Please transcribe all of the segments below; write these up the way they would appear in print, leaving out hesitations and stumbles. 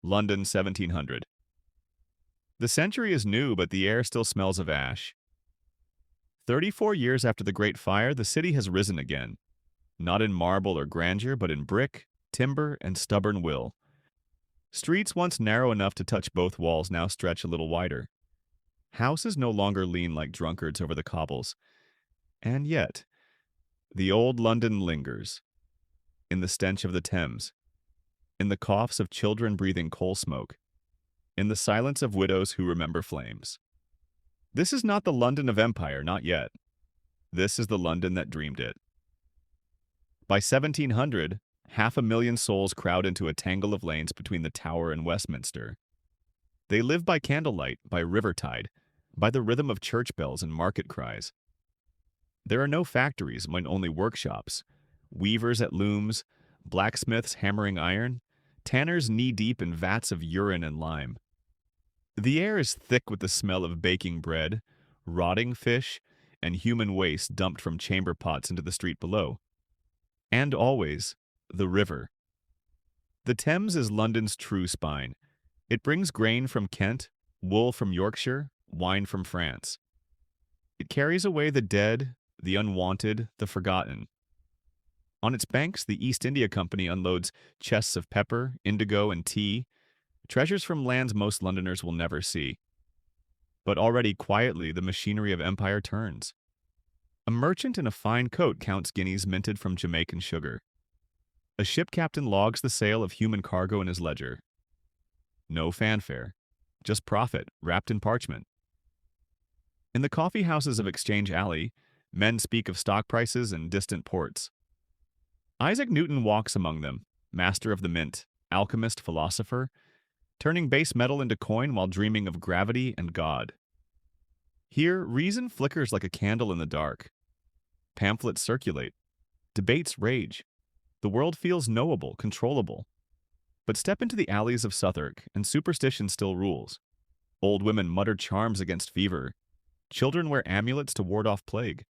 London 1700. The century is new, but the air still smells of ash. 34 years after the Great Fire, the city has risen again, not in marble or grandeur, but in brick, timber, and stubborn will. Streets once narrow enough to touch both walls now stretch a little wider. Houses no longer lean like drunkards over the cobbles. And yet, the old London lingers, in the stench of the Thames, in the coughs of children breathing coal smoke, in the silence of widows who remember flames. This is not the London of empire, not yet. This is the London that dreamed it. By 1700, 500,000 souls crowd into a tangle of lanes between the Tower and Westminster. They live by candlelight, by river tide, by the rhythm of church bells and market cries. There are no factories, but only workshops, weavers at looms, blacksmiths hammering iron, tanners knee-deep in vats of urine and lime. The air is thick with the smell of baking bread, rotting fish, and human waste dumped from chamber pots into the street below. And always, the river. The Thames is London's true spine. It brings grain from Kent, wool from Yorkshire, wine from France. It carries away the dead, the unwanted, the forgotten. On its banks, the East India Company unloads chests of pepper, indigo, and tea, treasures from lands most Londoners will never see. But already quietly, the machinery of empire turns. A merchant in a fine coat counts guineas minted from Jamaican sugar. A ship captain logs the sale of human cargo in his ledger. No fanfare, just profit wrapped in parchment. In the coffee houses of Exchange Alley, men speak of stock prices and distant ports. Isaac Newton walks among them, master of the mint, alchemist, philosopher, turning base metal into coin while dreaming of gravity and God. Here, reason flickers like a candle in the dark. Pamphlets circulate. Debates rage. The world feels knowable, controllable. But step into the alleys of Southwark, and superstition still rules. Old women mutter charms against fever. Children wear amulets to ward off plague.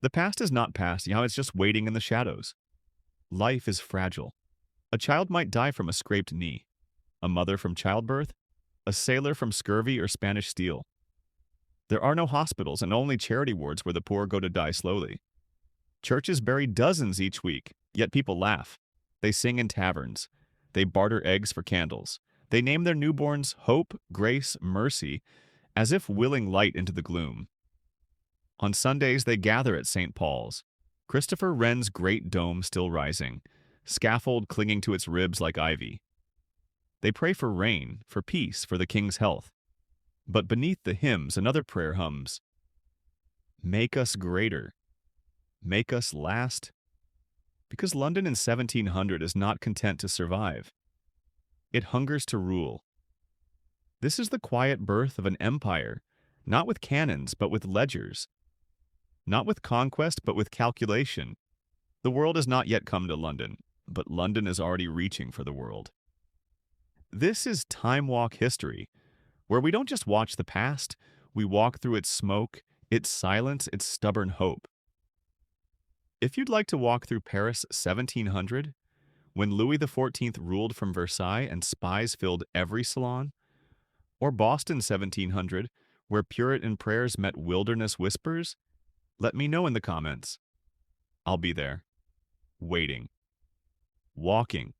The past is not past, now it's just waiting in the shadows. Life is fragile. A child might die from a scraped knee. A mother from childbirth. A sailor from scurvy or Spanish steel. There are no hospitals and only charity wards where the poor go to die slowly. Churches bury dozens each week, yet people laugh. They sing in taverns. They barter eggs for candles. They name their newborns Hope, Grace, Mercy, as if willing light into the gloom. On Sundays they gather at St. Paul's. Christopher Wren's great dome still rising, scaffold clinging to its ribs like ivy. They pray for rain, for peace, for the king's health. But beneath the hymns another prayer hums. Make us greater. Make us last. Because London in 1700 is not content to survive. It hungers to rule. This is the quiet birth of an empire, not with cannons, but with ledgers. Not with conquest, but with calculation. The world has not yet come to London, but London is already reaching for the world. This is Time Walk History, where we don't just watch the past, we walk through its smoke, its silence, its stubborn hope. If you'd like to walk through Paris 1700, when Louis XIV ruled from Versailles and spies filled every salon, or Boston 1700, where Puritan prayers met wilderness whispers, let me know in the comments. I'll be there, waiting, walking,